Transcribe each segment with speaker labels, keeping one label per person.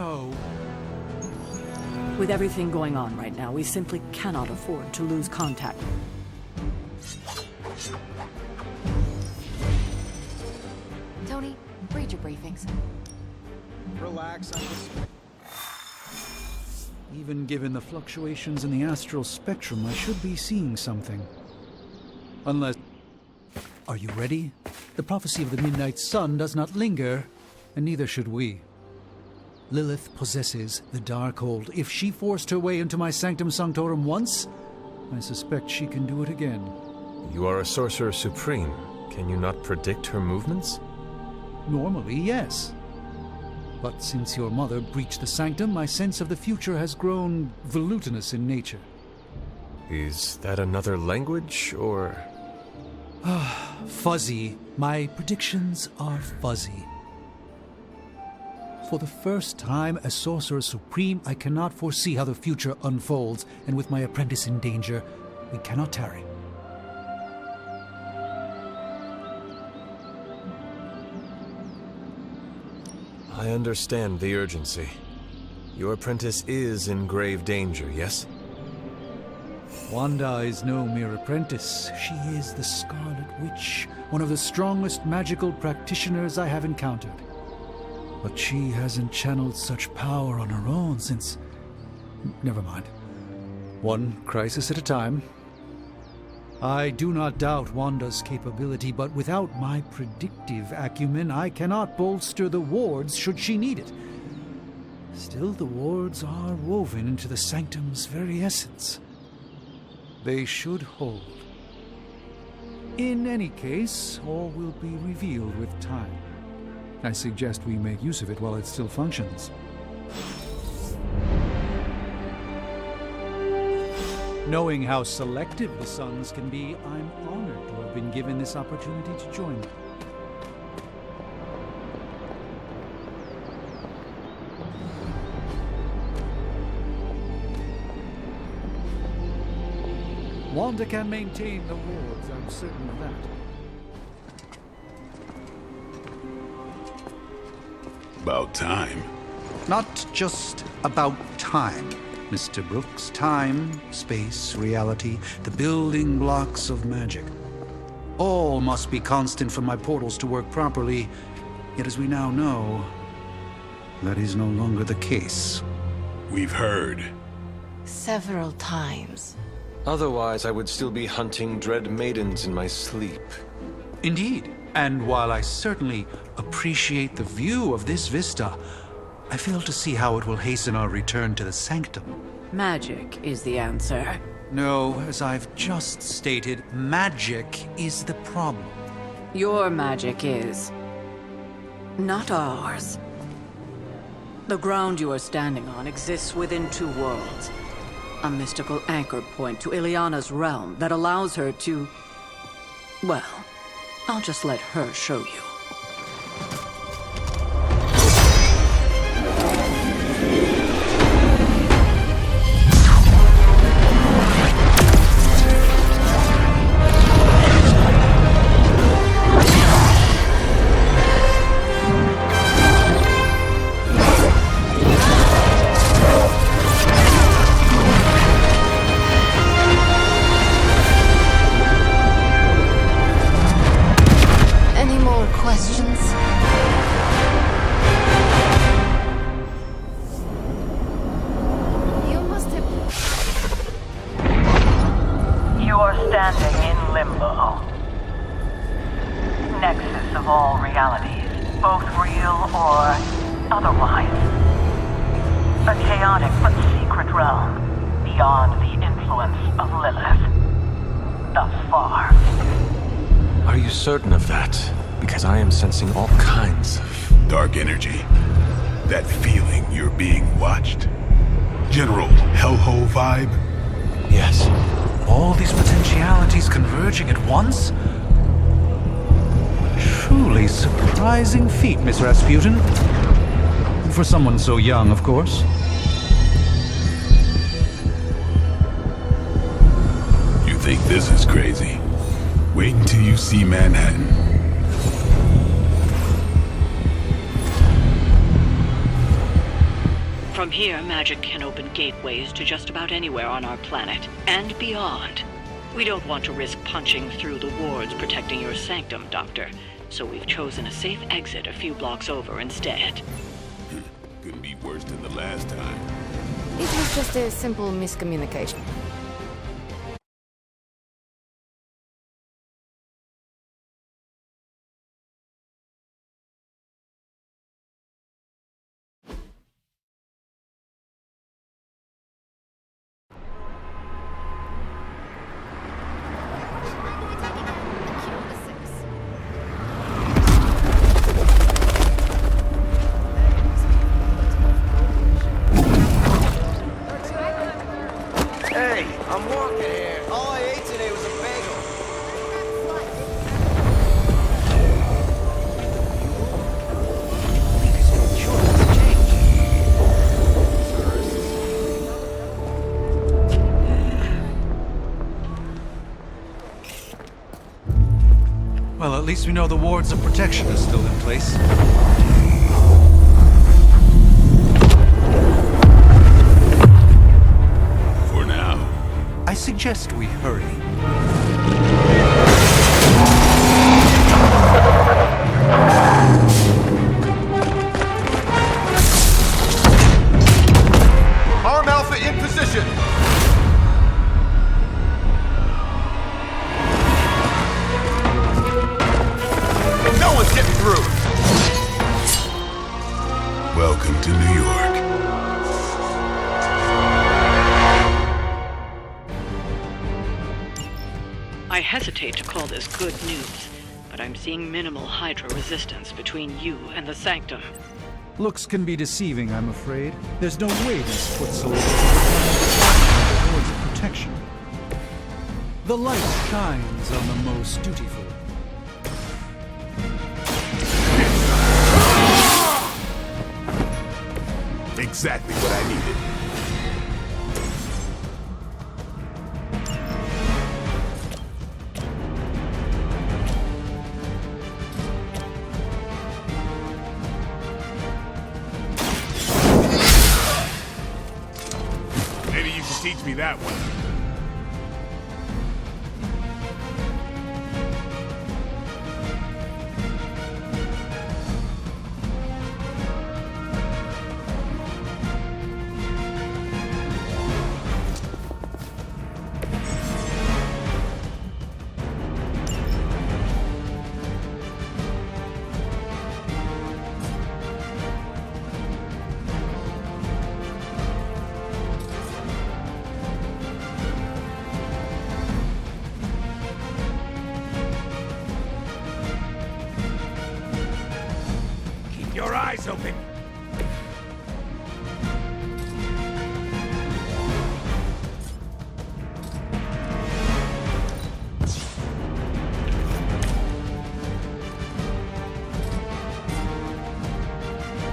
Speaker 1: no.
Speaker 2: With everything going on right now, we simply cannot afford to lose contact.
Speaker 3: Tony, read your briefings.
Speaker 1: Relax, Even given the fluctuations in the astral spectrum, I should be seeing something. Unless... Are you ready? The prophecy of the Midnight Sun does not linger, and neither should we. Lilith possesses the Darkhold. If she forced her way into my Sanctum Sanctorum once, I suspect she can do it again.
Speaker 4: You are a Sorcerer Supreme. Can you not predict her movements?
Speaker 1: Normally, yes. But since your mother breached the Sanctum, my sense of the future has grown volutinous in nature.
Speaker 4: Is that another language, or...?
Speaker 1: Fuzzy. My predictions are fuzzy. For the first time as Sorcerer Supreme, I cannot foresee how the future unfolds, and with my apprentice in danger, we cannot tarry.
Speaker 4: I understand the urgency. Your apprentice is in grave danger, yes?
Speaker 1: Wanda is no mere apprentice. She is the Scarlet Witch, one of the strongest magical practitioners I have encountered. But she hasn't channeled such power on her own since... Never mind. One crisis at a time. I do not doubt Wanda's capability, but without my predictive acumen, I cannot bolster the wards should she need it. Still, the wards are woven into the Sanctum's very essence. They should hold. In any case, all will be revealed with time. I suggest we make use of it while it still functions. Knowing how selective the suns can be, I'm honored to have been given this opportunity to join them. Wanda can maintain the wards, I'm certain of that.
Speaker 5: About time.
Speaker 6: Not just about time, Mr. Brooks. Time, space, reality, the building blocks of magic. All must be constant for my portals to work properly, yet as we now know, that is no longer the case.
Speaker 5: We've heard.
Speaker 3: Several times.
Speaker 4: Otherwise, I would still be hunting dread maidens in my sleep.
Speaker 6: Indeed. And while I certainly appreciate the view of this vista, I fail to see how it will hasten our return to the Sanctum.
Speaker 2: Magic is the answer.
Speaker 6: No, as I've just stated, magic is the problem.
Speaker 2: Your magic is... not ours. The ground you are standing on exists within two worlds. A mystical anchor point to Ileana's realm that allows her to... well, I'll just let her show you.
Speaker 7: Standing in limbo. Nexus of all realities, both real or otherwise. A chaotic but secret realm, beyond the influence of Lilith. Thus far.
Speaker 4: Are you certain of that? Because I am sensing all kinds of...
Speaker 5: dark energy. That feeling you're being watched. General hellhole vibe?
Speaker 4: Yes.
Speaker 6: All these potentialities converging at once? Truly surprising feat, Miss Rasputin. For someone so young, of course.
Speaker 5: You think this is crazy? Wait until you see Manhattan.
Speaker 2: From here, magic can open gateways to just about anywhere on our planet, and beyond. We don't want to risk punching through the wards protecting your sanctum, Doctor, so we've chosen a safe exit a few blocks over instead.
Speaker 5: Couldn't be worse than the last time.
Speaker 3: It was just a simple miscommunication.
Speaker 8: Hey, I'm walking here. All I ate today was a bagel.
Speaker 1: Well, at least we know the wards of protection are still in place.
Speaker 5: For now.
Speaker 1: I suggest we hurry.
Speaker 8: Arm Alpha in position. No one's getting through.
Speaker 5: Welcome to New York.
Speaker 2: I hesitate to call this good news, but I'm seeing minimal Hydra resistance between you and the Sanctum.
Speaker 1: Looks can be deceiving, I'm afraid. There's no way these foot soldiers are the wards of protection. The light shines on the most dutiful.
Speaker 5: Exactly what I needed. Maybe you should teach me that one. Your eyes open.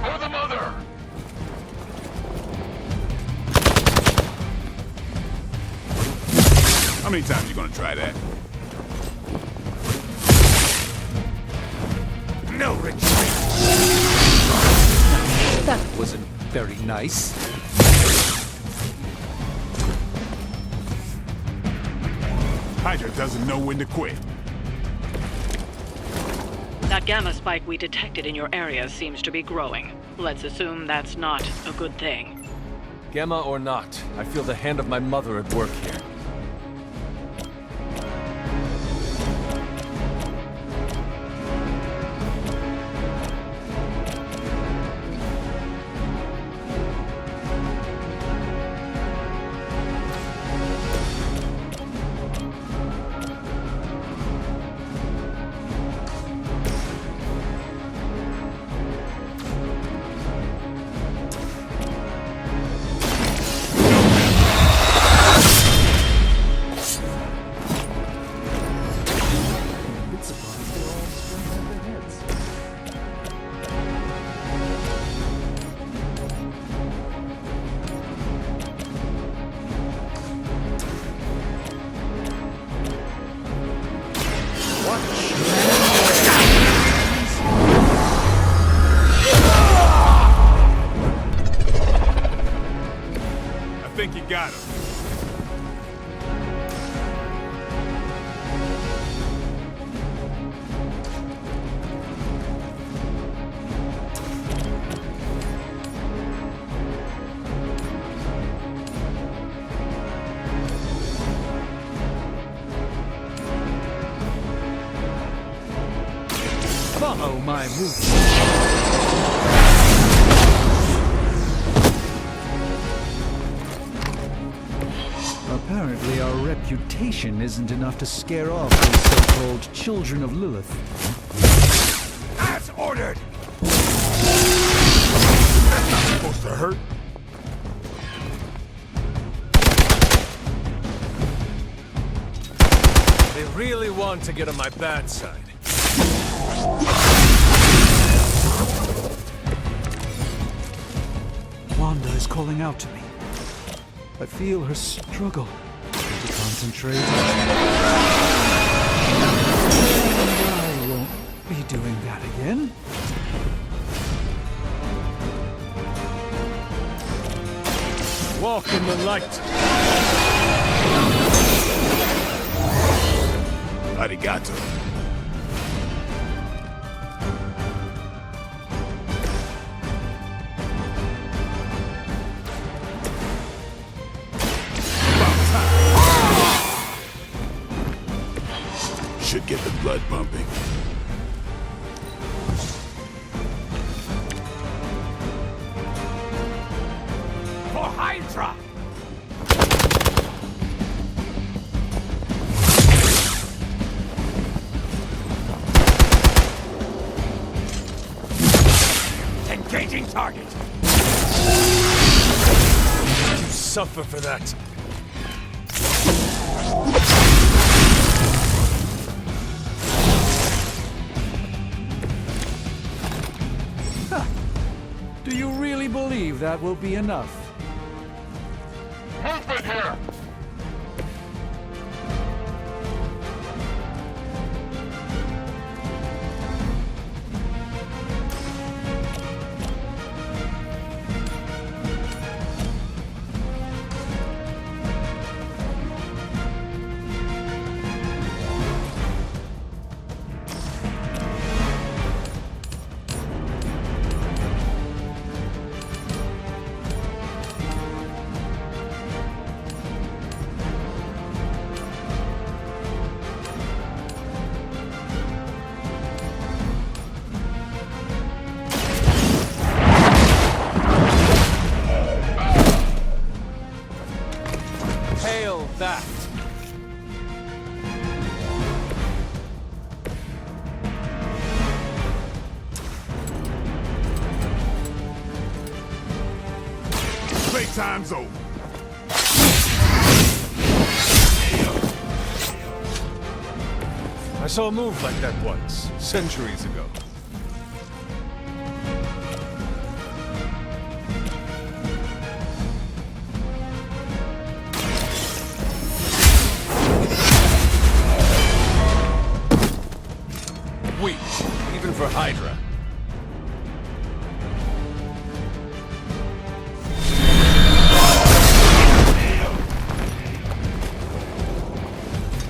Speaker 5: For the mother. How many times you gonna try that? No retreat.
Speaker 1: That wasn't very nice.
Speaker 5: Hydra doesn't know when to quit.
Speaker 2: That gamma spike we detected in your area seems to be growing. Let's assume that's not a good thing.
Speaker 4: Gamma or not, I feel the hand of my mother at work here.
Speaker 5: got him.
Speaker 1: Follow my movement. Apparently, our reputation isn't enough to scare off these so-called children of Lilith.
Speaker 5: As ordered! That's not supposed to hurt.
Speaker 4: They really want to get on my bad side.
Speaker 1: Wanda is calling out to me. I feel her struggle to concentrate. I won't be doing that again.
Speaker 4: Walk in the light.
Speaker 5: Arigato. Should get the blood pumping. For Hydra! Engaging target!
Speaker 4: You suffer for that.
Speaker 1: Do you really believe that will be enough?
Speaker 5: Movement here!
Speaker 4: Hail that.
Speaker 5: Playtime's over.
Speaker 4: I saw a move like that once, centuries ago. Weak, even for Hydra.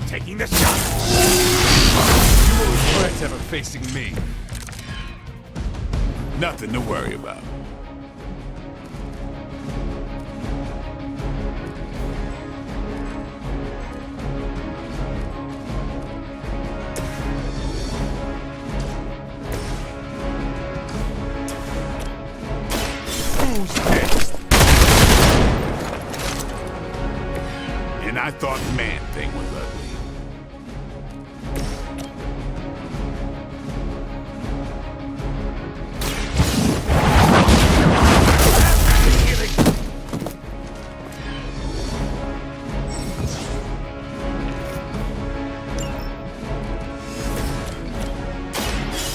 Speaker 5: Taking the shot.
Speaker 4: You will regret ever facing me.
Speaker 5: Nothing to worry about. Who's next? And I thought Man-Thing was ugly.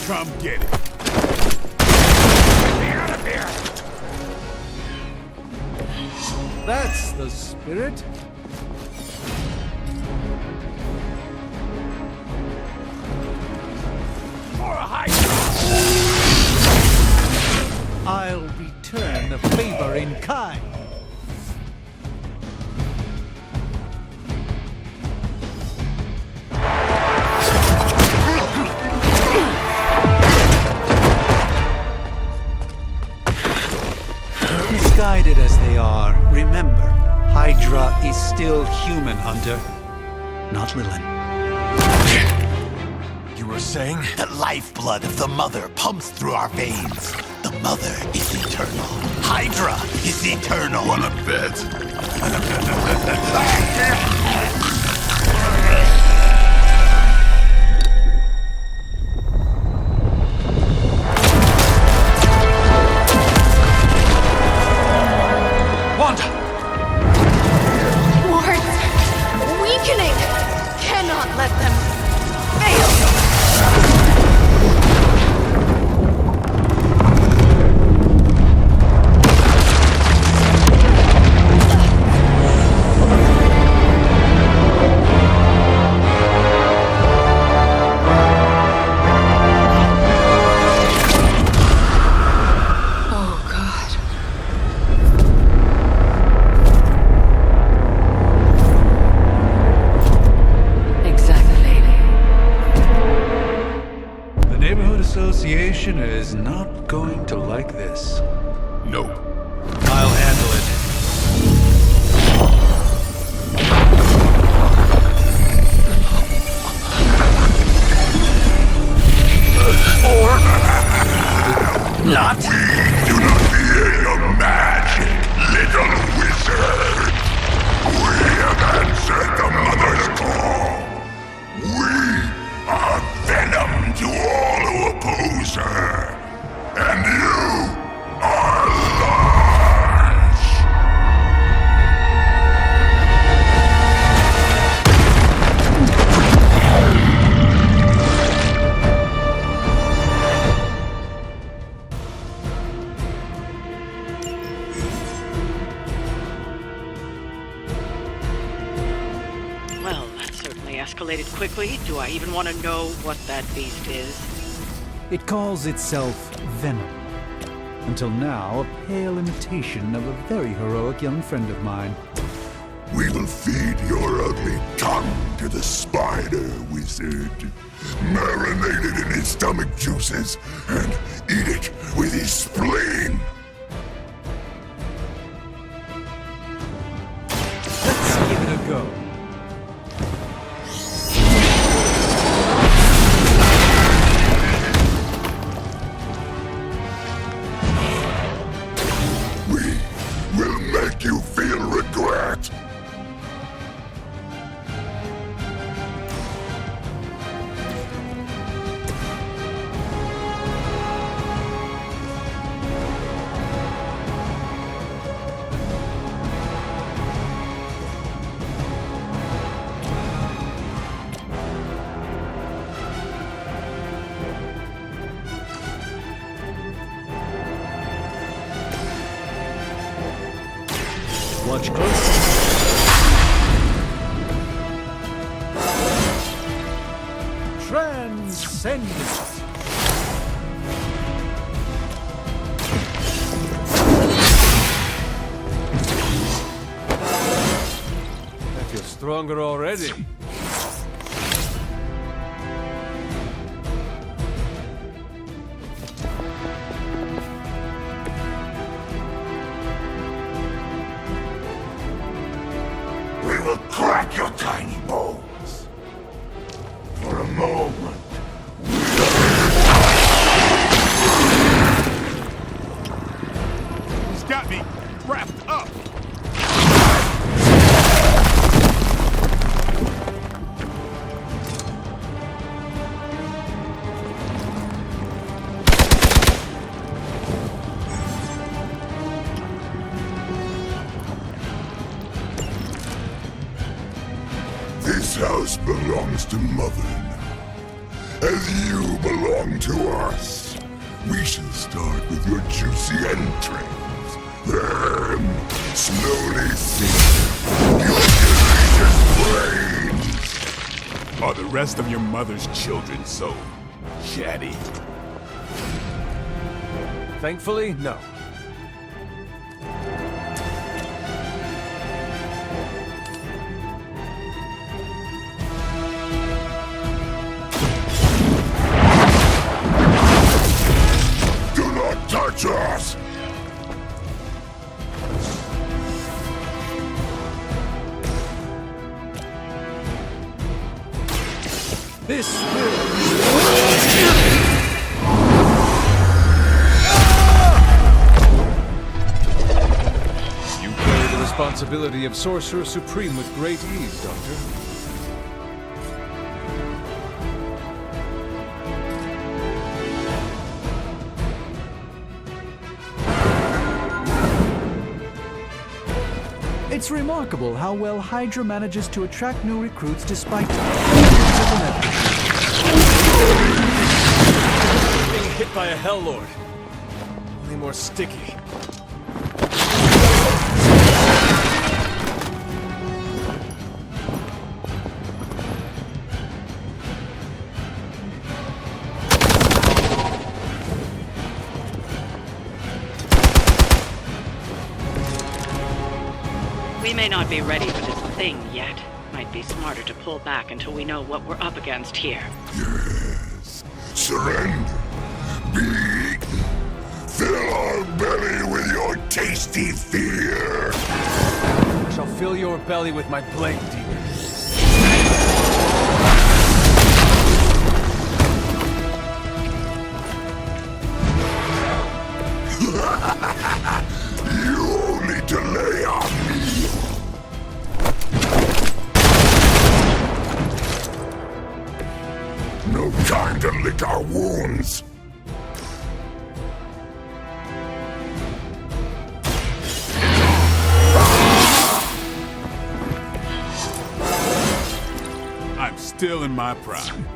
Speaker 5: Come get it. Get me out of here!
Speaker 1: That's the spirit.
Speaker 5: For a Hydra!
Speaker 1: I'll return the favor in kind.
Speaker 6: misguided as they are, remember, Hydra is still human, Hunter, not Lilin.
Speaker 4: You were saying?
Speaker 9: The lifeblood of the Mother pumps through our veins. The Mother is eternal. Hydra is eternal.
Speaker 5: Wanna bet?
Speaker 6: Wanda!
Speaker 3: Wards! Weakening! Cannot let them fail!
Speaker 6: Association is not going to like this.
Speaker 5: No.
Speaker 6: I'll handle it.
Speaker 9: Not.
Speaker 5: Do not fear your magic, little wizard. We have answered the Mother's call. We are venom to all who oppose her. And you are large.
Speaker 2: Well, that certainly escalated quickly. Do I even want to know what that beast is?
Speaker 1: It calls itself Venom. Until now, a pale imitation of a very heroic young friend of mine.
Speaker 5: We will feed your ugly tongue to the spider wizard. Marinate it in his stomach juices and eat it with his spleen.
Speaker 1: Let's give it a go.
Speaker 5: We will make you feel regret.
Speaker 1: Watch closely. Transcendent.
Speaker 4: I feel stronger already.
Speaker 5: We will crack your tiny bones. For a moment.
Speaker 10: He's got me wrapped up.
Speaker 5: This house belongs to Mother now. As you belong to us. We shall start with your juicy entrails. Then slowly sink your delicious brains.
Speaker 10: Are the rest of your mother's children so chatty?
Speaker 4: Thankfully, no.
Speaker 5: Do not touch us!
Speaker 1: responsibility of Sorcerer Supreme with great ease, Doctor. It's remarkable how well Hydra manages to attract new recruits despite
Speaker 4: Being hit by a Hell Lord. Only more sticky.
Speaker 11: We may not be ready for this thing yet. Might be smarter to pull back until we know what we're up against here.
Speaker 5: Yes. Surrender. Be eaten. Fill our belly with your tasty fear.
Speaker 4: I shall fill your belly with my blade, demon.
Speaker 5: You only delay our meal. No time to lick our wounds.
Speaker 10: I'm still in my prime.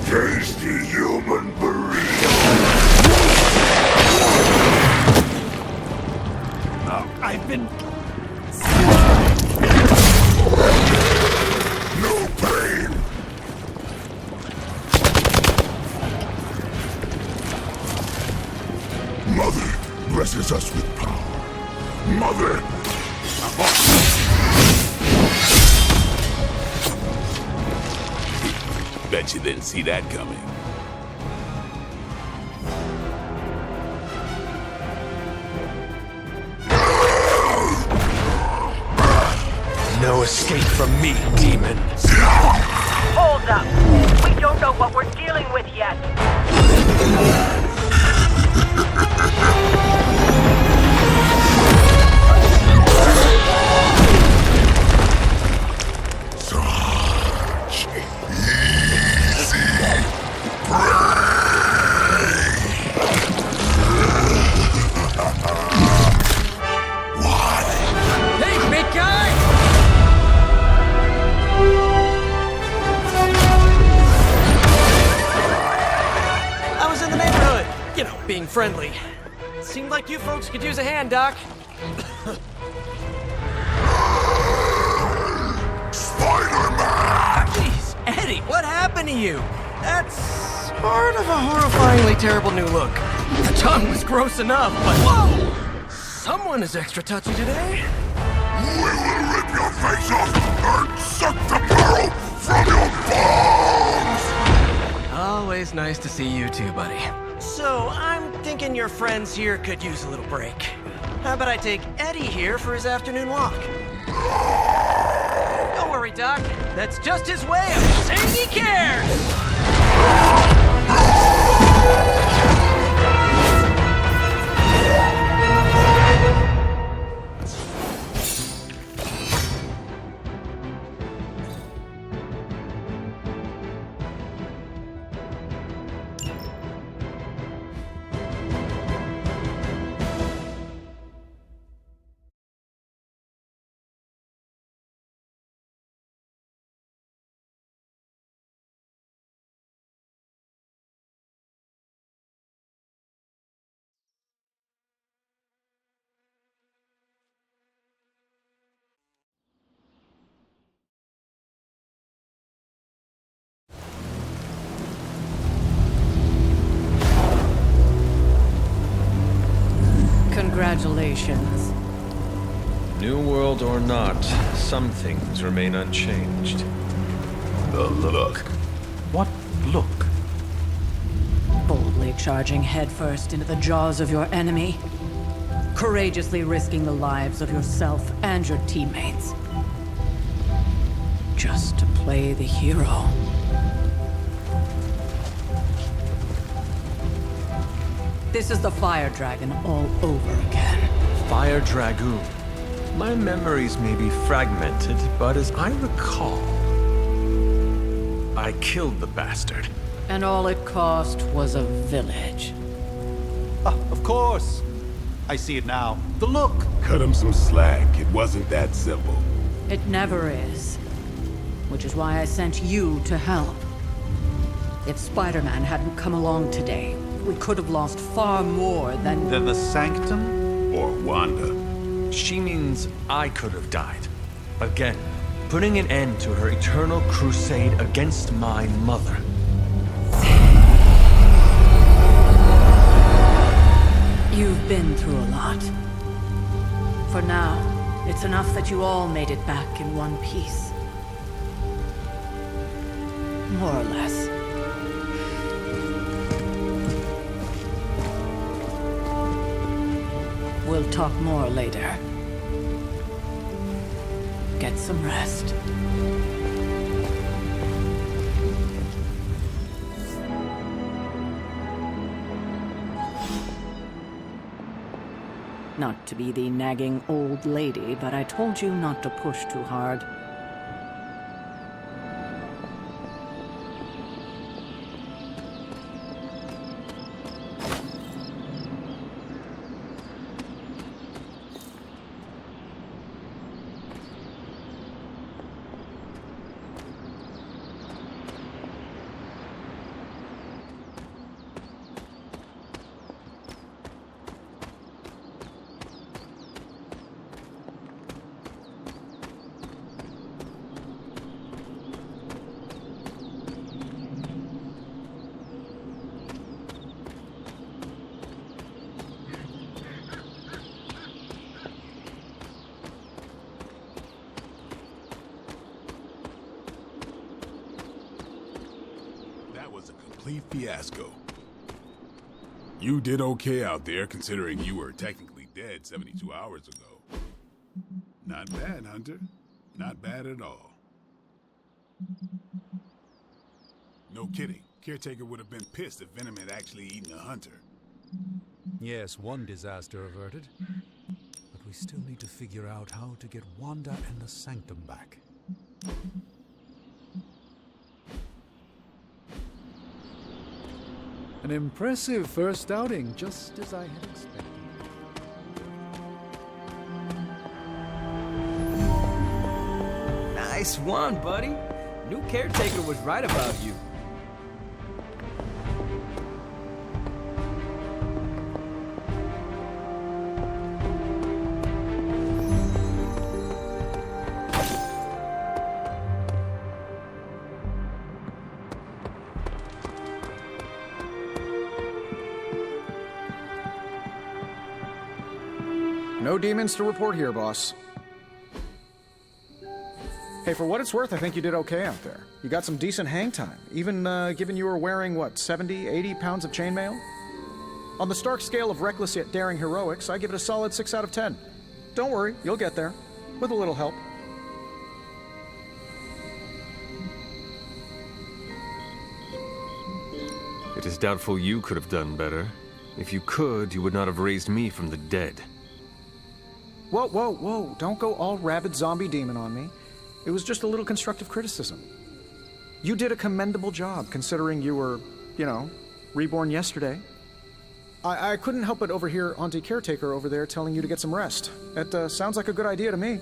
Speaker 5: Tasty human burrito.
Speaker 10: Oh, I've been...
Speaker 5: No pain. Mother blesses us with power. Mother.
Speaker 10: Bet you didn't see that coming.
Speaker 4: No escape from me, demon.
Speaker 7: Hold up. We don't know what we're dealing with yet.
Speaker 5: Such easy prey. What?
Speaker 8: Hey, big guy! I was in the neighborhood, you know, being friendly. Seemed like you folks could use a hand, Doc.
Speaker 5: Spider-Man!
Speaker 8: Jeez, Eddie, what happened to you? That's sort of a horrifyingly terrible new look. The tongue was gross enough, but whoa! Someone is extra touchy today.
Speaker 5: We will rip your face off and suck the marrow from your bones!
Speaker 8: Always nice to see you too, buddy. So, I'm thinking your friends here could use a little break. How about I take Eddie here for his afternoon walk? Don't worry, Doc. That's just his way of saying he cares!
Speaker 2: Congratulations.
Speaker 4: New world or not, some things remain unchanged.
Speaker 10: The look.
Speaker 6: What look?
Speaker 2: Boldly charging headfirst into the jaws of your enemy. courageously risking the lives of yourself and your teammates. Just to play the hero. This is the Fire Dragon all over again.
Speaker 4: Fire Dragoon. My memories may be fragmented, but as I recall, I killed the bastard.
Speaker 2: And all it cost was a village.
Speaker 6: Ah, of course. I see it now. The look.
Speaker 10: Cut him some slack. It wasn't that simple.
Speaker 2: It never is. Which is why I sent you to help. If Spider-Man hadn't come along today, we could have lost far more than...
Speaker 6: The Sanctum?
Speaker 10: Or Wanda.
Speaker 4: She means I could have died. Again, putting an end to her eternal crusade against my mother.
Speaker 2: You've been through a lot. For now, it's enough that you all made it back in one piece. More or less. We'll talk more later. Get some rest. Not to be the nagging old lady, but I told you not to push too hard.
Speaker 10: Complete fiasco. You did okay out there, considering you were technically dead 72 hours ago. Not bad, Hunter. Not bad at all. No kidding. Caretaker would have been pissed if Venom had actually eaten a Hunter.
Speaker 1: Yes, one disaster averted. But we still need to figure out how to get Wanda and the Sanctum back. An impressive first outing, just as I had expected.
Speaker 8: Nice one, buddy. New caretaker was right about you.
Speaker 12: No demons to report here, boss. Hey, for what it's worth, I think you did okay out there. You got some decent hang time, even given you were wearing, what, 70, 80 pounds of chainmail? On the Stark scale of reckless yet daring heroics, I give it a solid 6 out of 10. Don't worry, you'll get there, with a little help.
Speaker 4: It is doubtful you could have done better. If you could, you would not have raised me from the dead.
Speaker 12: Whoa, whoa, whoa, don't go all rabid zombie demon on me. It was just a little constructive criticism. You did a commendable job, considering you were, you know, reborn yesterday. I couldn't help but overhear Auntie Caretaker over there telling you to get some rest. That sounds like a good idea to me.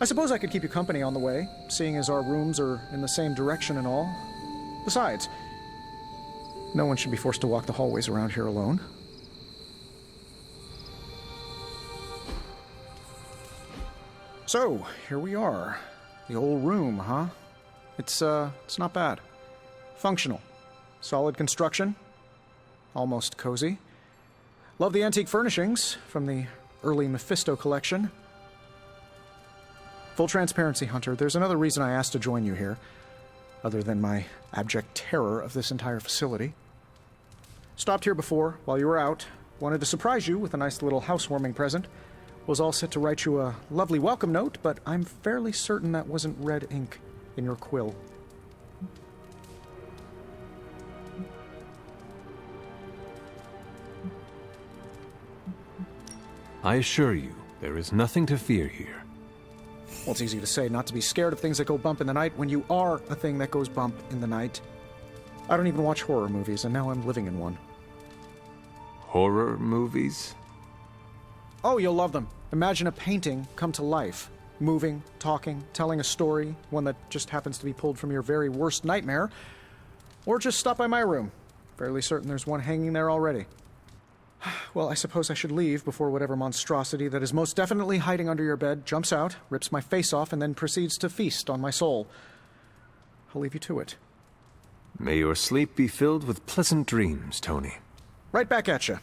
Speaker 12: I suppose I could keep you company on the way, seeing as our rooms are in the same direction and all. Besides, no one should be forced to walk the hallways around here alone. So, here we are. The old room, huh? It's not bad. Functional. Solid construction. Almost cozy. Love the antique furnishings from the early Mephisto collection. Full transparency, Hunter, there's another reason I asked to join you here, other than my abject terror of this entire facility. Stopped here before, while you were out, Wanted to surprise you with a nice little housewarming present. Was all set to write you a lovely welcome note, but I'm fairly certain that wasn't red ink in your quill.
Speaker 4: I assure you, there is nothing to fear here.
Speaker 12: Well, it's easy to say not to be scared of things that go bump in the night when you are a thing that goes bump in the night. I don't even watch horror movies, and now I'm living in one.
Speaker 4: Horror movies?
Speaker 12: Oh, you'll love them. Imagine a painting come to life. Moving, talking, telling a story, one that just happens to be pulled from your very worst nightmare. Or just stop by my room. Fairly certain there's one hanging there already. Well, I suppose I should leave before whatever monstrosity that is most definitely hiding under your bed jumps out, rips my face off, and then proceeds to feast on my soul. I'll leave you to it.
Speaker 4: May your sleep be filled with pleasant dreams, Tony.
Speaker 12: Right back at you.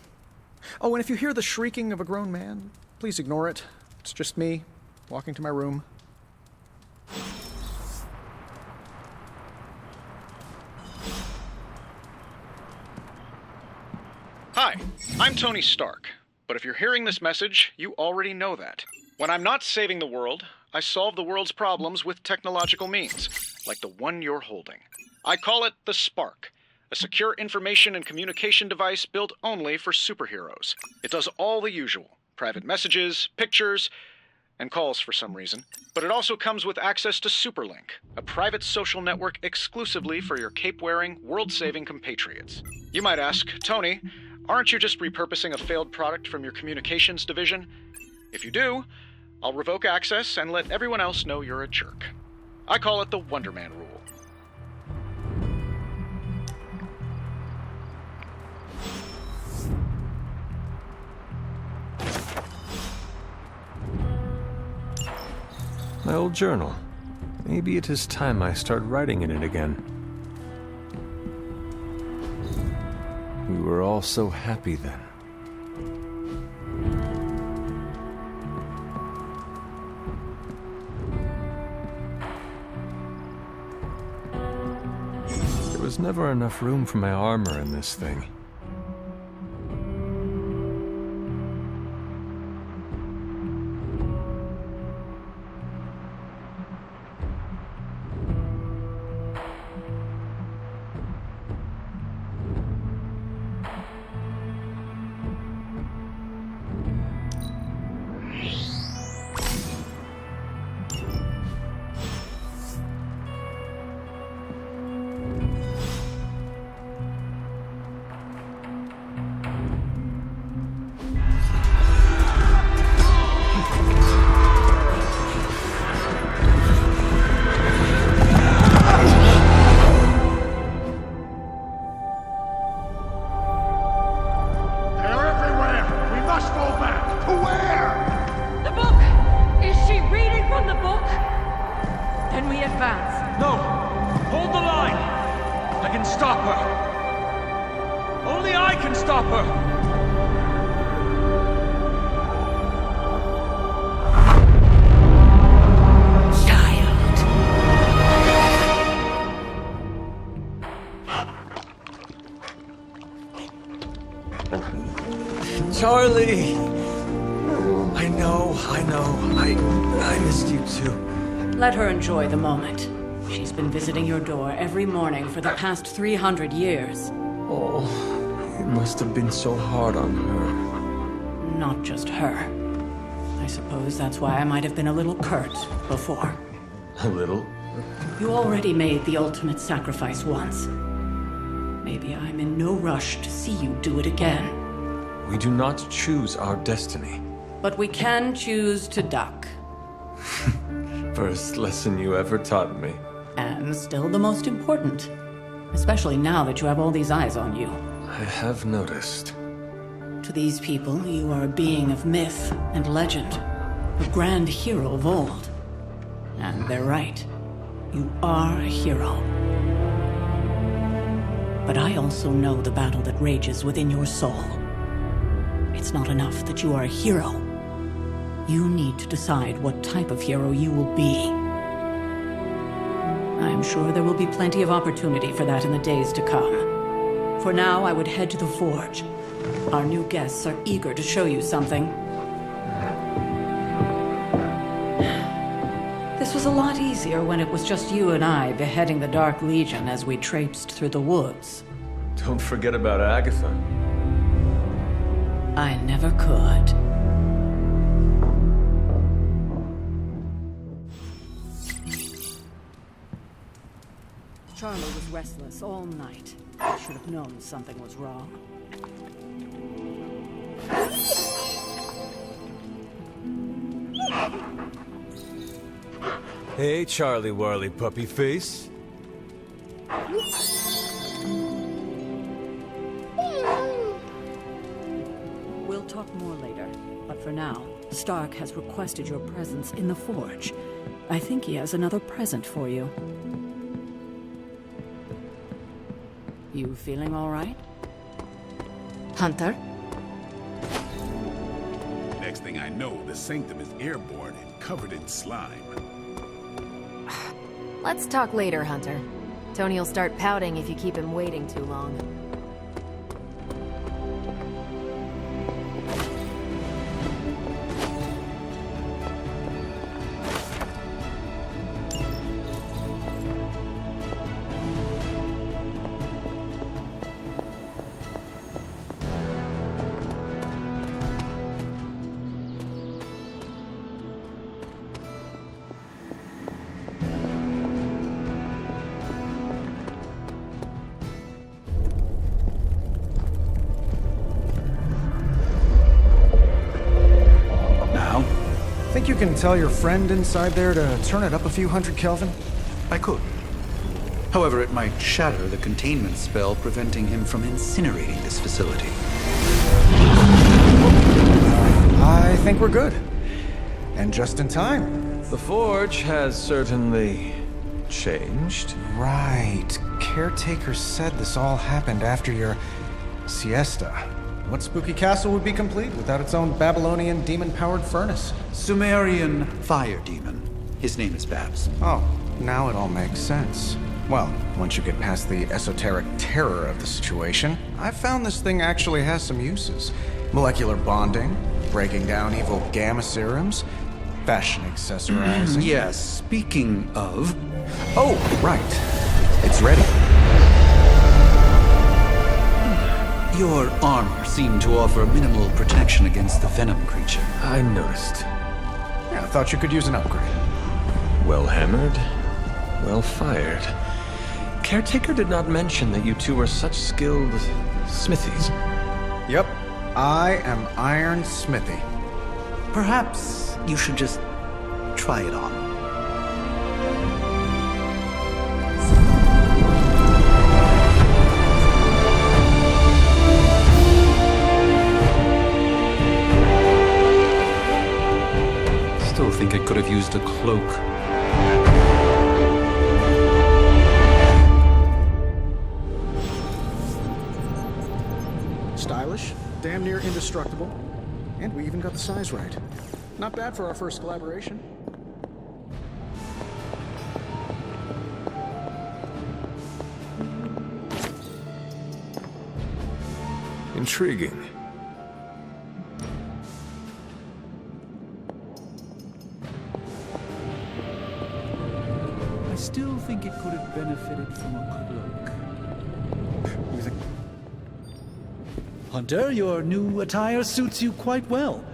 Speaker 12: Oh, and if you hear the shrieking of a grown man, please ignore it. It's just me, walking to my room. Hi, I'm Tony Stark, but if you're hearing this message, you already know that. When I'm not saving the world, I solve the world's problems with technological means, like the one you're holding. I call it the Spark, a secure information and communication device built only for superheroes. It does all the usual, private messages, pictures, and calls for some reason. But it also comes with access to Superlink, a private social network exclusively for your cape-wearing, world-saving compatriots. You might ask, Tony, aren't you just repurposing a failed product from your communications division? If you do, I'll revoke access and let everyone else know you're a jerk. I call it the Wonder Man rule.
Speaker 4: My old journal. Maybe it is time I start writing in it again. We were all so happy then. There was never enough room for my armor in this thing. Charlie! I know. I missed you too.
Speaker 2: Let her enjoy the moment. She's been visiting your door every morning for the past 300 years.
Speaker 4: Oh, it must have been so hard on her.
Speaker 2: Not just her. I suppose that's why I might have been a little curt before.
Speaker 4: A little?
Speaker 2: You already made the ultimate sacrifice once. Maybe I'm in no rush to see you do it again.
Speaker 4: We do not choose our destiny.
Speaker 2: But we can choose to duck.
Speaker 4: First lesson you ever taught me.
Speaker 2: And still the most important. Especially now that you have all these eyes on you.
Speaker 4: I have noticed.
Speaker 2: To these people, you are a being of myth and legend. A grand hero of old. And they're right. You are a hero. But I also know the battle that rages within your soul. It's not enough that you are a hero. You need to decide what type of hero you will be. I'm sure there will be plenty of opportunity for that in the days to come. For now, I would head to the forge. Our new guests are eager to show you something. This was a lot easier when it was just you and I beheading the Dark Legion as we traipsed through the woods.
Speaker 4: Don't forget about Agatha.
Speaker 2: I never could. Charlie was restless all night. I should have known something was wrong.
Speaker 4: Hey, Charlie Warley puppy face.
Speaker 2: We'll talk more later, but for now, Stark has requested your presence in the forge. I think he has another present for you. You feeling all right?
Speaker 3: Hunter?
Speaker 10: Next thing I know, the Sanctum is airborne and covered in slime.
Speaker 3: Let's talk later, Hunter. Tony'll start pouting if you keep him waiting too long.
Speaker 12: Think you can tell your friend inside there to turn it up a few hundred Kelvin?
Speaker 6: I could. However, it might shatter the containment spell, preventing him from incinerating this facility.
Speaker 12: I think we're good. And just in time.
Speaker 4: The forge has certainly changed.
Speaker 12: Right. Caretaker said this all happened after your siesta. What spooky castle would be complete without its own Babylonian demon-powered furnace?
Speaker 6: Sumerian fire demon. His name is Babs.
Speaker 12: Oh, now it all makes sense. Well, once you get past the esoteric terror of the situation, I've found this thing actually has some uses. Molecular bonding, breaking down evil gamma serums, fashion accessorizing.
Speaker 6: Yes, speaking of...
Speaker 12: Oh, right. It's ready.
Speaker 6: Your armor seemed to offer minimal protection against the venom creature.
Speaker 4: I noticed.
Speaker 12: Yeah, I thought you could use an upgrade.
Speaker 4: Well hammered, well fired. Caretaker did not mention that you two were such skilled smithies.
Speaker 12: Yep, I am Iron Smithy.
Speaker 6: Perhaps you should just try it on. Still think it could have used a cloak.
Speaker 12: Stylish, damn near indestructible, and we even got the size right. Not bad for our first collaboration.
Speaker 4: Intriguing.
Speaker 1: I still think it could have benefited from a cloak.
Speaker 12: You think...
Speaker 1: Hunter, your new attire suits you quite well.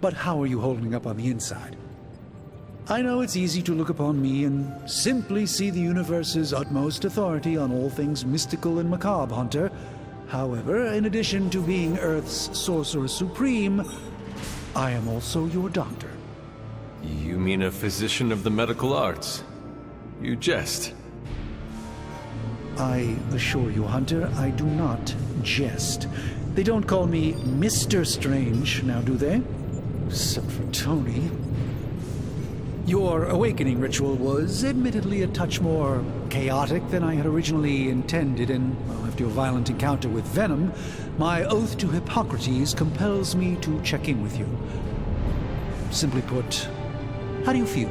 Speaker 1: But how are you holding up on the inside? I know it's easy to look upon me and simply see the universe's utmost authority on all things mystical and macabre, Hunter. However, in addition to being Earth's sorcerer supreme, I am also your doctor.
Speaker 4: You mean a physician of the medical arts? You jest.
Speaker 1: I assure you, Hunter, I do not jest. They don't call me Mr. Strange, now do they? Except for Tony. Your awakening ritual was admittedly a touch more chaotic than I had originally intended, and well, after your violent encounter with Venom, my oath to Hippocrates compels me to check in with you. Simply put, how do you feel?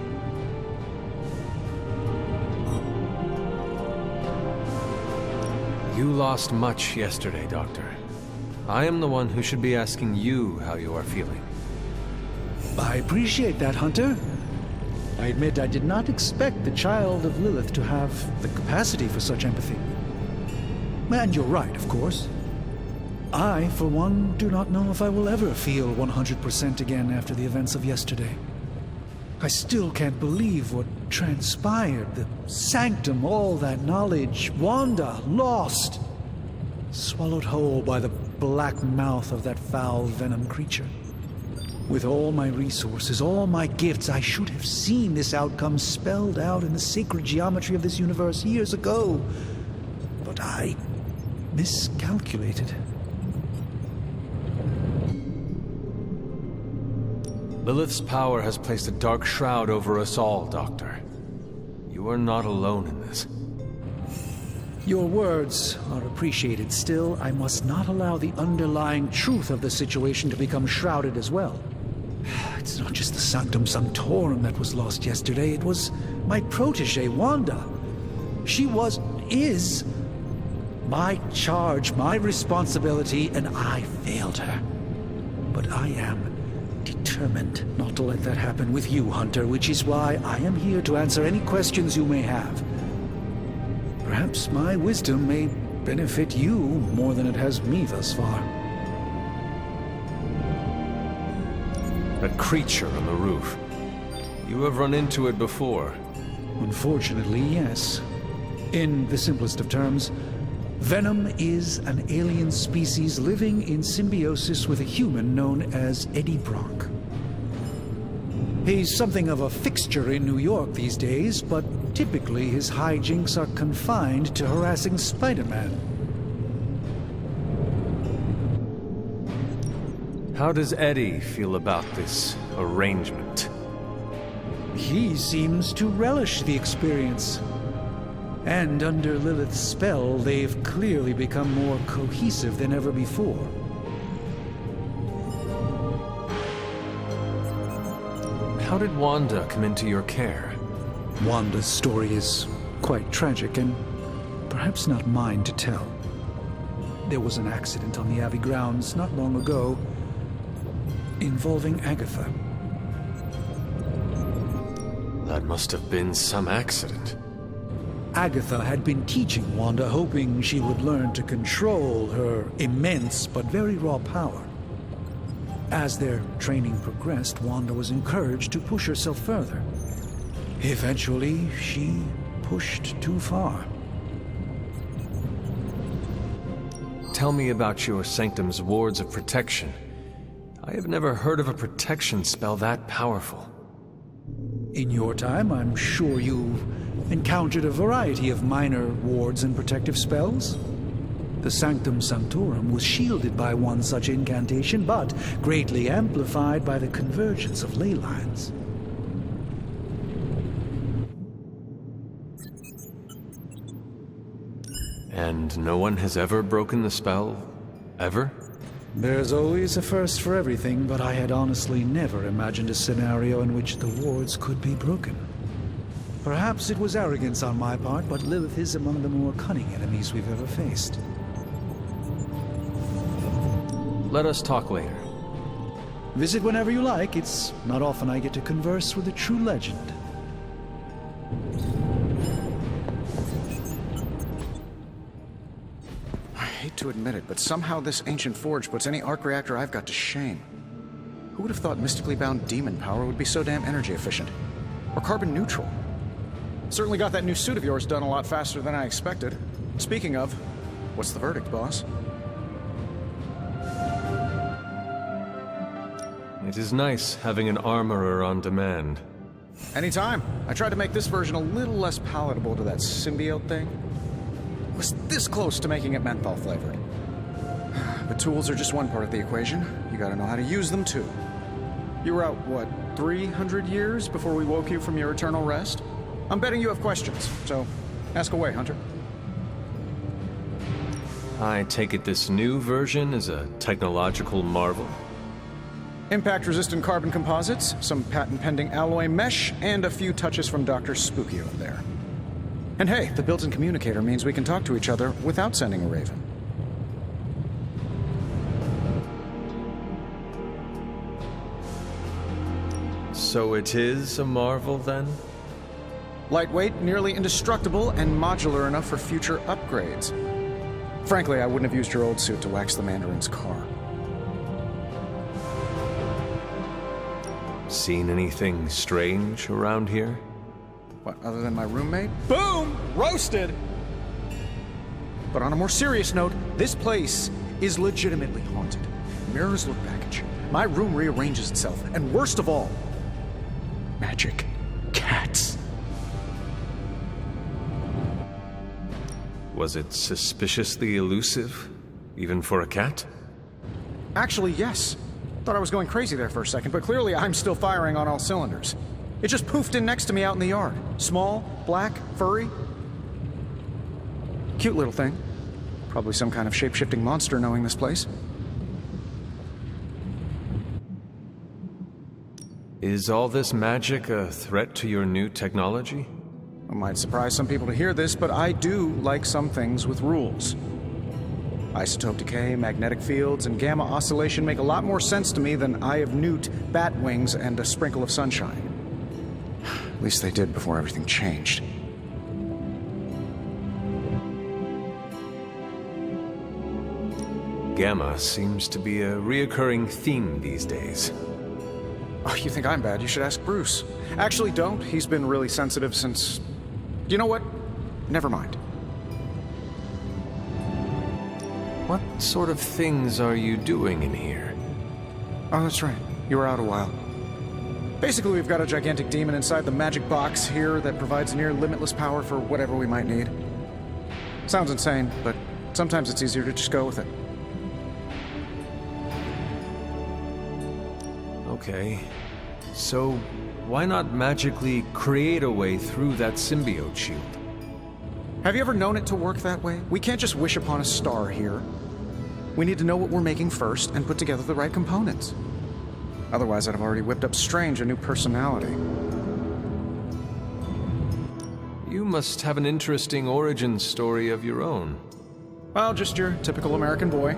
Speaker 12: You
Speaker 4: You lost much yesterday, Doctor. I am the one who should be asking you how you are feeling.
Speaker 1: I appreciate that, Hunter. I admit I did not expect the child of Lilith to have the capacity for such empathy. And you're right, of course. I, for one, do not know if I will ever feel 100% again after the events of yesterday. I still can't believe what transpired. The sanctum, all that knowledge, Wanda, lost. Swallowed whole by the black mouth of that foul venom creature. With all my resources, all my gifts, I should have seen this outcome spelled out in the sacred geometry of this universe years ago. But I miscalculated.
Speaker 4: Lilith's power has placed a dark shroud over us all, Doctor. You are not alone in this.
Speaker 1: Your words are appreciated. Still, I must not allow the underlying truth of the situation to become shrouded as well. It's not just the Sanctum Sanctorum that was lost yesterday. It was my protege, Wanda. She is my charge, my responsibility, and I failed her. But I am determined not to let that happen with you, Hunter, which is why I am here to answer any questions you may have. Perhaps my wisdom may benefit you more than it has me thus far.
Speaker 4: A creature on the roof. You have run into it before.
Speaker 1: Unfortunately, yes. In the simplest of terms, Venom is an alien species living in symbiosis with a human known as Eddie Brock. He's something of a fixture in New York these days, but typically his hijinks are confined to harassing Spider-Man.
Speaker 4: How does Eddie feel about this arrangement?
Speaker 1: He seems to relish the experience. And under Lilith's spell, they've clearly become more cohesive than ever before.
Speaker 4: How did Wanda come into your care?
Speaker 1: Wanda's story is quite tragic and perhaps not mine to tell. There was an accident on the Abbey grounds not long ago involving Agatha.
Speaker 4: That must have been some accident.
Speaker 1: Agatha had been teaching Wanda, hoping she would learn to control her immense but very raw power. As their training progressed, Wanda was encouraged to push herself further. Eventually, she pushed too far.
Speaker 4: Tell me about your Sanctum's wards of protection. I have never heard of a protection spell that powerful.
Speaker 1: In your time, I'm sure you've encountered a variety of minor wards and protective spells. The Sanctum Sanctorum was shielded by one such incantation, but greatly amplified by the convergence of ley lines.
Speaker 4: And no one has ever broken the spell? Ever?
Speaker 1: There's always a first for everything, but I had honestly never imagined a scenario in which the wards could be broken. Perhaps it was arrogance on my part, but Lilith is among the more cunning enemies we've ever faced.
Speaker 4: Let us talk later.
Speaker 1: Visit whenever you like. It's not often I get to converse with a true legend.
Speaker 12: I hate to admit it, but somehow this ancient forge puts any arc reactor I've got to shame. Who would have thought mystically bound demon power would be so damn energy efficient? Or carbon neutral? Certainly got that new suit of yours done a lot faster than I expected. Speaking of, what's the verdict, boss?
Speaker 4: It is nice having an armorer on demand.
Speaker 12: Anytime. I tried to make this version a little less palatable to that symbiote thing. Was this close to making it menthol flavored. But tools are just one part of the equation. You gotta know how to use them too. You were out, what, 300 years before we woke you from your eternal rest? I'm betting you have questions, so ask away, Hunter.
Speaker 4: I take it this new version is a technological marvel?
Speaker 12: Impact-resistant carbon composites, some patent-pending alloy mesh, and a few touches from Dr. Spooky over there. And hey, the built-in communicator means we can talk to each other without sending a raven.
Speaker 4: So it is a marvel, then?
Speaker 12: Lightweight, nearly indestructible, and modular enough for future upgrades. Frankly, I wouldn't have used your old suit to wax the Mandarin's car.
Speaker 4: Seen anything strange around here?
Speaker 12: What, other than my roommate? Boom! Roasted! But on a more serious note, this place is legitimately haunted. Mirrors look back at you. My room rearranges itself. And worst of all, magic cats.
Speaker 4: Was it suspiciously elusive, even for a cat?
Speaker 12: Actually, yes. Thought I was going crazy there for a second, but clearly I'm still firing on all cylinders. It just poofed in next to me out in the yard. Small, black, furry. Cute little thing. Probably some kind of shape-shifting monster knowing this place.
Speaker 4: Is all this magic a threat to your new technology?
Speaker 12: It might surprise some people to hear this, but I do like some things with rules. Isotope decay, magnetic fields, and gamma oscillation make a lot more sense to me than Eye of Newt, bat wings, and a sprinkle of sunshine. At least they did before everything changed.
Speaker 4: Gamma seems to be a reoccurring theme these days.
Speaker 12: Oh, you think I'm bad? You should ask Bruce. Actually, don't. He's been really sensitive since... You know what? Never mind.
Speaker 4: What sort of things are you doing in here?
Speaker 12: Oh, that's right. You were out a while. Basically, we've got a gigantic demon inside the magic box here that provides near limitless power for whatever we might need. Sounds insane, but sometimes it's easier to just go with it.
Speaker 4: Okay. So, why not magically create a way through that symbiote shield?
Speaker 12: Have you ever known it to work that way? We can't just wish upon a star here. We need to know what we're making first and put together the right components. Otherwise, I'd have already whipped up Strange a new personality.
Speaker 4: You must have an interesting origin story of your own.
Speaker 12: Well, just your typical American boy.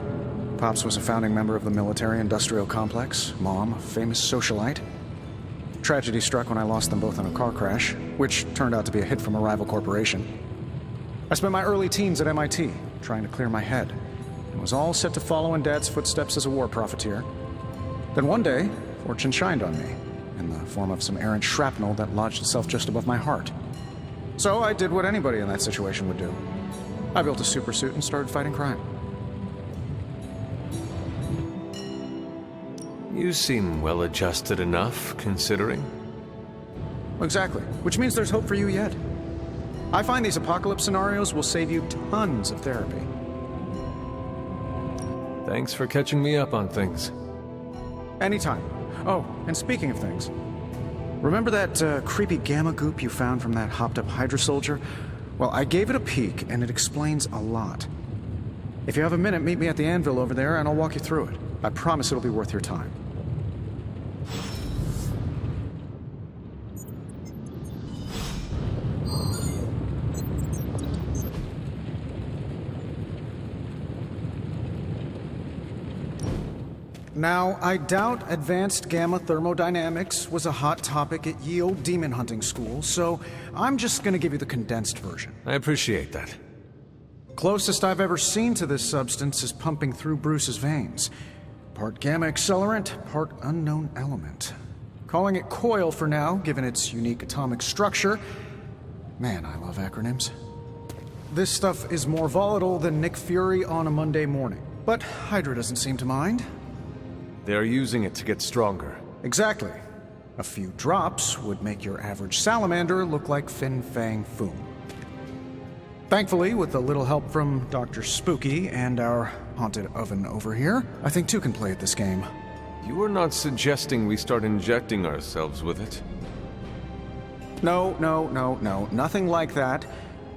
Speaker 12: Pops was a founding member of the military-industrial complex. Mom, a famous socialite. Tragedy struck when I lost them both in a car crash, which turned out to be a hit from a rival corporation. I spent my early teens at MIT, trying to clear my head, and was all set to follow in Dad's footsteps as a war profiteer. Then one day, fortune shined on me, in the form of some errant shrapnel that lodged itself just above my heart. So I did what anybody in that situation would do. I built a supersuit and started fighting crime.
Speaker 4: You seem well-adjusted enough, considering.
Speaker 12: Exactly, which means there's hope for you yet. I find these apocalypse scenarios will save you tons of therapy.
Speaker 4: Thanks for catching me up on things.
Speaker 12: Anytime. Oh, and speaking of things, remember that creepy gamma goop you found from that hopped-up Hydra soldier? Well, I gave it a peek, and it explains a lot. If you have a minute, meet me at the anvil over there, and I'll walk you through it. I promise it'll be worth your time. Now, I doubt advanced gamma thermodynamics was a hot topic at ye old demon hunting school, so I'm just gonna give you the condensed version.
Speaker 4: I appreciate that.
Speaker 12: Closest I've ever seen to this substance is pumping through Bruce's veins. Part gamma accelerant, part unknown element. Calling it coil for now, given its unique atomic structure. Man, I love acronyms. This stuff is more volatile than Nick Fury on a Monday morning, but Hydra doesn't seem to mind.
Speaker 4: They're using it to get stronger.
Speaker 12: Exactly. A few drops would make your average salamander look like Fin Fang Foom. Thankfully, with a little help from Dr. Spooky and our haunted oven over here, I think two can play at this game.
Speaker 4: You are not suggesting we start injecting ourselves with it?
Speaker 12: No, nothing like that.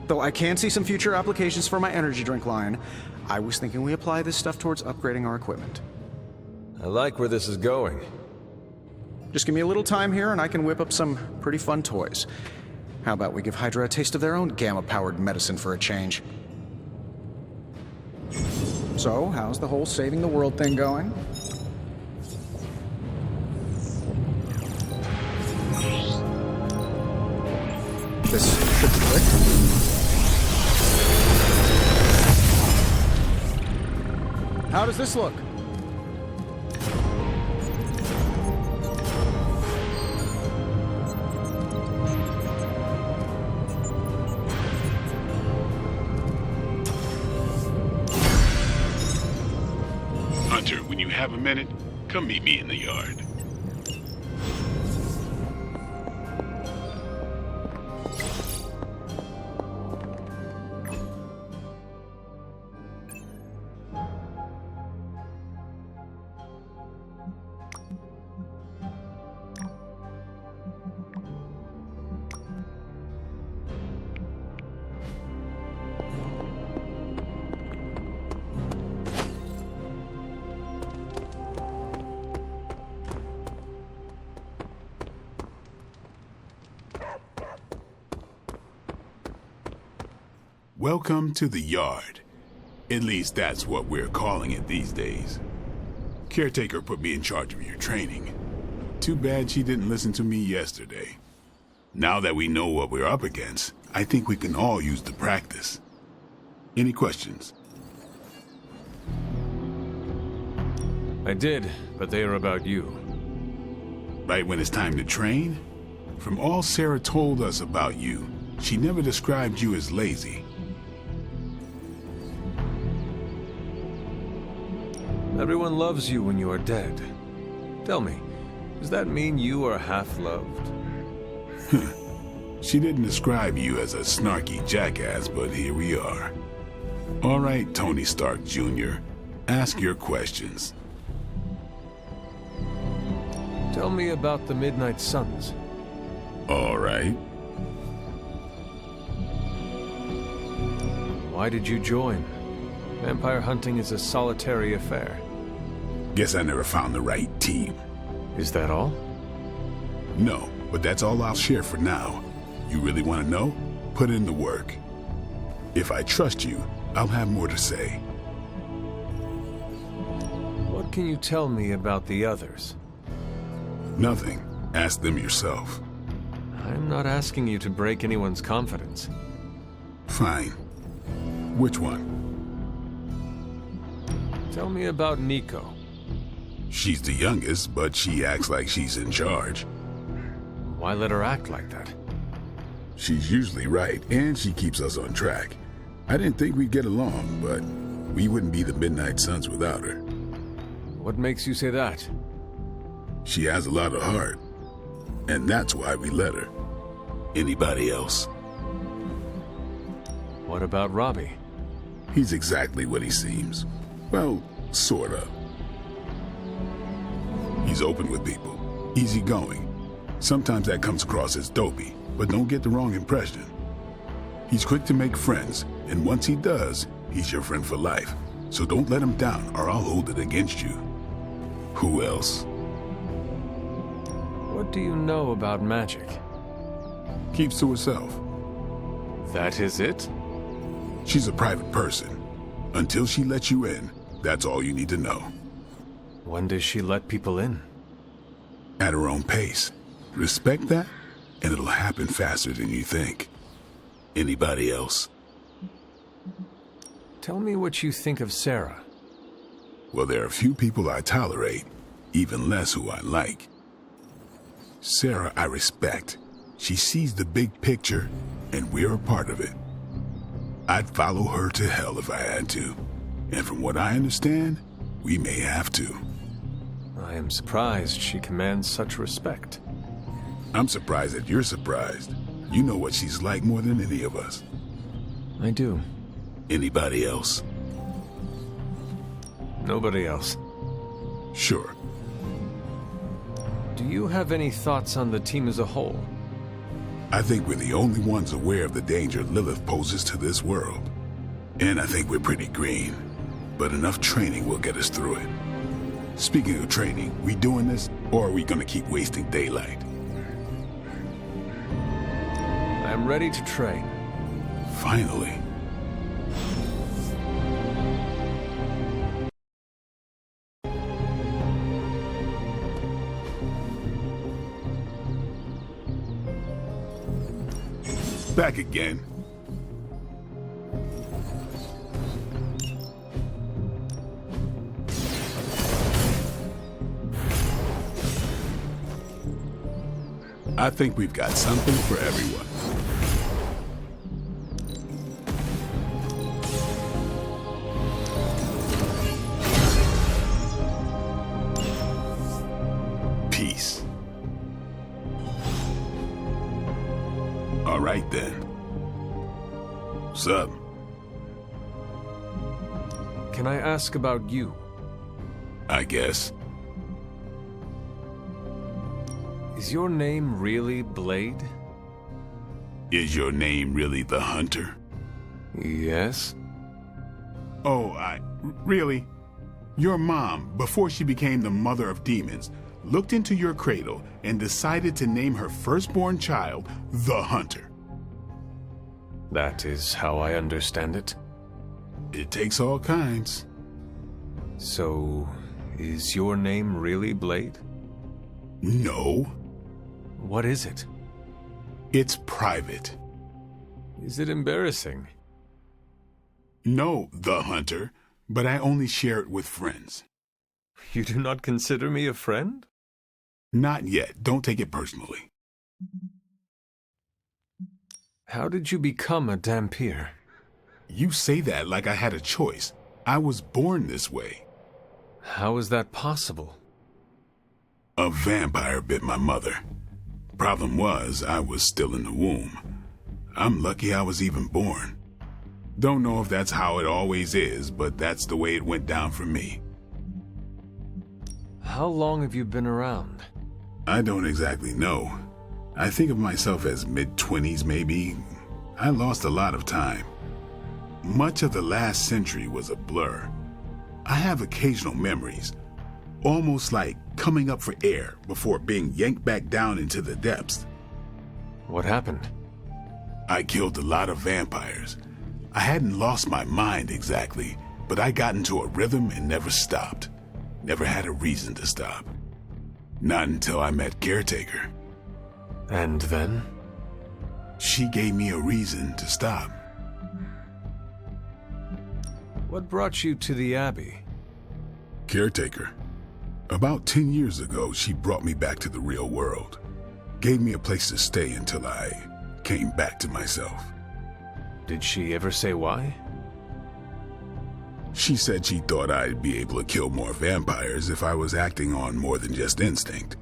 Speaker 12: Though I can see some future applications for my energy drink line. I was thinking we apply this stuff towards upgrading our equipment.
Speaker 4: I like where this is going.
Speaker 12: Just give me a little time here and I can whip up some pretty fun toys. How about we give Hydra a taste of their own gamma-powered medicine for a change? So, how's the whole saving the world thing going? This should be quick. How does this look?
Speaker 10: Hunter, when you have a minute, come meet me in the yard. Welcome to the yard. At least that's what we're calling it these days. Caretaker put me in charge of your training. Too bad she didn't listen to me yesterday. Now that we know what we're up against, I think we can all use the practice. Any questions?
Speaker 4: I did, but they are about you.
Speaker 10: Right when it's time to train? From all Sarah told us about you, she never described you as lazy.
Speaker 4: Everyone loves you when you are dead. Tell me, does that mean you are half-loved?
Speaker 10: She didn't describe you as a snarky jackass, but here we are. All right, Tony Stark Jr., ask your questions.
Speaker 4: Tell me about the Midnight Suns.
Speaker 10: All right.
Speaker 4: Why did you join? Vampire hunting is a solitary affair.
Speaker 10: Guess I never found the right team.
Speaker 4: Is that all?
Speaker 10: No, but that's all I'll share for now. You really want to know? Put in the work. If I trust you, I'll have more to say.
Speaker 4: What can you tell me about the others?
Speaker 10: Nothing. Ask them yourself.
Speaker 4: I'm not asking you to break anyone's confidence.
Speaker 10: Fine. Which one?
Speaker 4: Tell me about Nico.
Speaker 10: She's the youngest, but she acts like she's in charge.
Speaker 4: Why let her act like that?
Speaker 10: She's usually right, and she keeps us on track. I didn't think we'd get along, but we wouldn't be the Midnight Suns without her.
Speaker 4: What makes you say that?
Speaker 10: She has a lot of heart, and that's why we let her. Anybody else?
Speaker 4: What about Robbie?
Speaker 10: He's exactly what he seems. Well, sort of. He's open with people, easygoing. Sometimes that comes across as dopey, but don't get the wrong impression. He's quick to make friends, and once he does, he's your friend for life. So don't let him down, or I'll hold it against you. Who else?
Speaker 4: What do you know about magic?
Speaker 10: Keeps to herself.
Speaker 4: That is it?
Speaker 10: She's a private person. Until she lets you in, that's all you need to know.
Speaker 4: When does she let people in?
Speaker 10: At her own pace. Respect that, and it'll happen faster than you think. Anybody else?
Speaker 4: Tell me what you think of Sarah.
Speaker 10: Well, there are a few people I tolerate, even less who I like. Sarah I respect. She sees the big picture, and we're a part of it. I'd follow her to hell if I had to. And from what I understand, we may have to.
Speaker 4: I am surprised she commands such respect.
Speaker 10: I'm surprised that you're surprised. You know what she's like more than any of us.
Speaker 4: I do.
Speaker 10: Anybody else?
Speaker 4: Nobody else.
Speaker 10: Sure.
Speaker 4: Do you have any thoughts on the team as a whole?
Speaker 10: I think we're the only ones aware of the danger Lilith poses to this world. And I think we're pretty green. But enough training will get us through it. Speaking of training, we doing this, or are we gonna keep wasting daylight?
Speaker 4: I am
Speaker 13: I'm ready to train.
Speaker 10: Finally. Back again. I think we've got something for everyone. Peace. All right then. What's up?
Speaker 13: Can I ask about you?
Speaker 10: I guess.
Speaker 13: Is your name really Blade?
Speaker 10: Is your name really the Hunter?
Speaker 13: Yes.
Speaker 10: Oh, really? Your mom, before she became the mother of demons, looked into your cradle and decided to name her firstborn child the Hunter.
Speaker 13: That is how I understand it.
Speaker 10: It takes all kinds.
Speaker 13: So, is your name really Blade?
Speaker 10: No.
Speaker 13: What is it?
Speaker 10: It's private.
Speaker 13: Is it embarrassing?
Speaker 10: No, the Hunter, but I only share it with friends.
Speaker 13: You do not consider me a friend?
Speaker 10: Not yet. Don't take it personally.
Speaker 13: How did you become a Dhampir?
Speaker 10: You say that like I had a choice. I was born this way.
Speaker 13: How is that possible?
Speaker 10: A vampire bit my mother. Problem was, I was still in the womb. I'm lucky I was even born. Don't know if that's how it always is, but that's the way it went down for me.
Speaker 13: How long have you been around?
Speaker 10: I don't exactly know. I think of myself as mid-20s maybe. I lost a lot of time. Much of the last century was a blur. I have occasional memories, almost like coming up for air before being yanked back down into the depths.
Speaker 13: What happened?
Speaker 10: I killed a lot of vampires. I hadn't lost my mind exactly, but I got into a rhythm and never stopped. Never had a reason to stop. Not until I met Caretaker.
Speaker 13: And then?
Speaker 10: She gave me a reason to stop.
Speaker 13: What brought you to the Abbey?
Speaker 10: Caretaker. About 10 years ago, she brought me back to the real world. Gave me a place to stay until I came back to myself.
Speaker 13: Did she ever say why?
Speaker 10: She said she thought I'd be able to kill more vampires if I was acting on more than just instinct.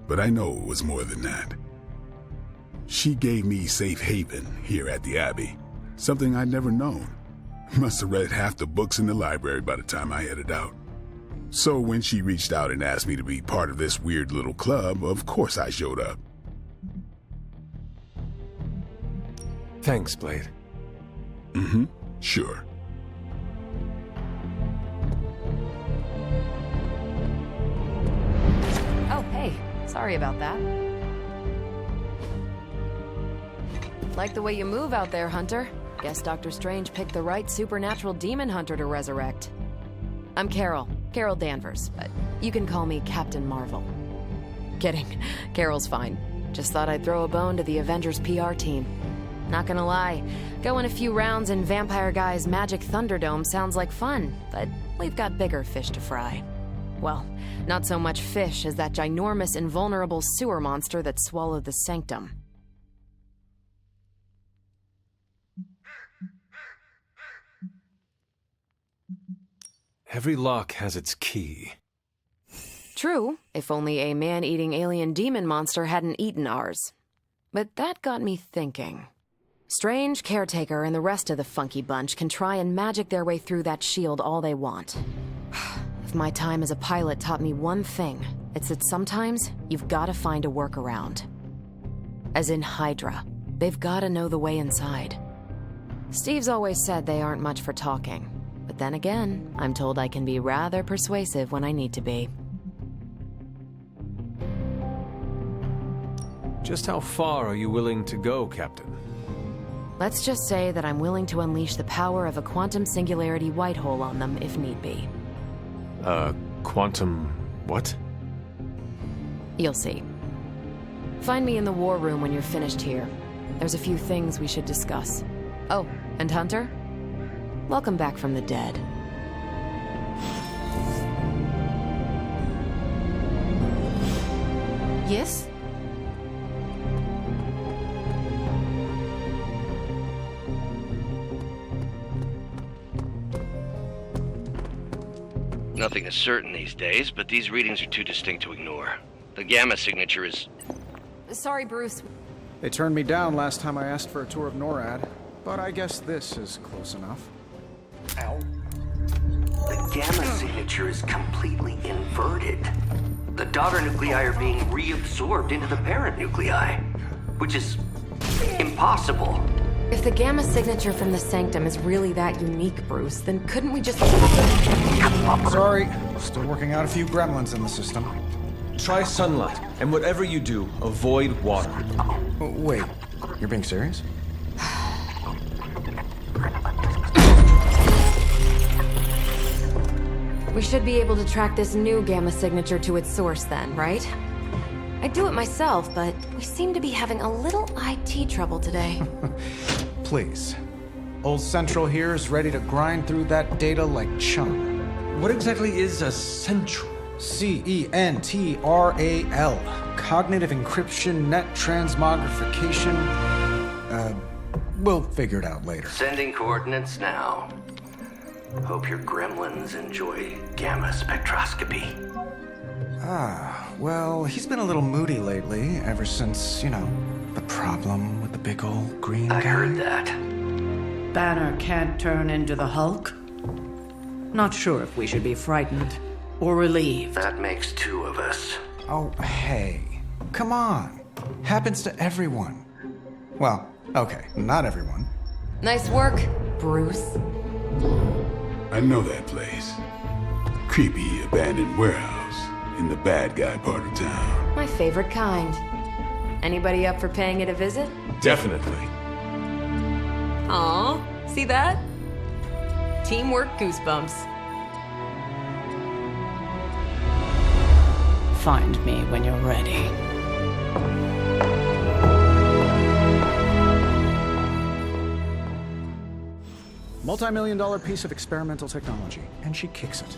Speaker 10: But I know it was more than that. She gave me safe haven here at the Abbey. Something I'd never known. Must have read half the books in the library by the time I headed out. So when she reached out and asked me to be part of this weird little club, of course I showed up.
Speaker 13: Thanks, Blade.
Speaker 10: Mm-hmm. Sure.
Speaker 3: Oh, hey. Sorry about that. Like the way you move out there, Hunter. Guess Dr. Strange picked the right supernatural demon hunter to resurrect. I'm Carol Danvers, but you can call me Captain Marvel. Kidding. Carol's fine. Just thought I'd throw a bone to the Avengers PR team. Not gonna lie, going a few rounds in Vampire Guy's Magic Thunderdome sounds like fun, but we've got bigger fish to fry. Well, not so much fish as that ginormous invulnerable sewer monster that swallowed the Sanctum.
Speaker 13: Every lock has its key.
Speaker 3: True, if only a man-eating alien demon monster hadn't eaten ours. But that got me thinking. Strange, Caretaker, and the rest of the funky bunch can try and magic their way through that shield all they want. If my time as a pilot taught me one thing, it's that sometimes you've got to find a workaround. As in Hydra, they've got to know the way inside. Steve's always said they aren't much for talking. But then again, I'm told I can be rather persuasive when I need to be.
Speaker 13: Just how far are you willing to go, Captain?
Speaker 3: Let's just say that I'm willing to unleash the power of a quantum singularity white hole on them if need be.
Speaker 13: Quantum... what?
Speaker 3: You'll see. Find me in the war room when you're finished here. There's a few things we should discuss. Oh, and Hunter? Welcome back from the dead. Yes?
Speaker 14: Nothing is certain these days, but these readings are too distinct to ignore. The gamma signature is...
Speaker 3: Sorry, Bruce.
Speaker 12: They turned me down last time I asked for a tour of NORAD, but I guess this is close enough. Ow.
Speaker 15: The gamma signature is completely inverted. The daughter nuclei are being reabsorbed into the parent nuclei, which is impossible.
Speaker 3: If the gamma signature from the Sanctum is really that unique, Bruce, then couldn't we just...
Speaker 12: Sorry, still working out a few gremlins in the system.
Speaker 4: Try sunlight, and whatever you do, avoid water.
Speaker 12: Wait, you're being serious?
Speaker 3: We should be able to track this new gamma signature to its source then, right? I'd do it myself, but we seem to be having a little IT trouble today.
Speaker 12: Please. Old Central here is ready to grind through that data like chum.
Speaker 4: What exactly is a central?
Speaker 12: CENTRAL. Cognitive encryption, net transmogrification. We'll figure it out later.
Speaker 15: Sending coordinates now. Hope your gremlins enjoy gamma spectroscopy.
Speaker 12: Well, he's been a little moody lately, ever since, the problem with the big old green guy.
Speaker 15: I heard that.
Speaker 2: Banner can't turn into the Hulk? Not sure if we should be frightened or relieved.
Speaker 15: That makes two of us.
Speaker 12: Oh, hey. Come on. Happens to everyone. Well, okay, not everyone.
Speaker 3: Nice work, Bruce.
Speaker 10: I know that place. Creepy abandoned warehouse in the bad guy part of town.
Speaker 3: My favorite kind. Anybody up for paying it a visit?
Speaker 13: Definitely.
Speaker 3: Aw, see that? Teamwork goosebumps.
Speaker 2: Find me when you're ready.
Speaker 12: Multi-million-dollar piece of experimental technology, and she kicks it.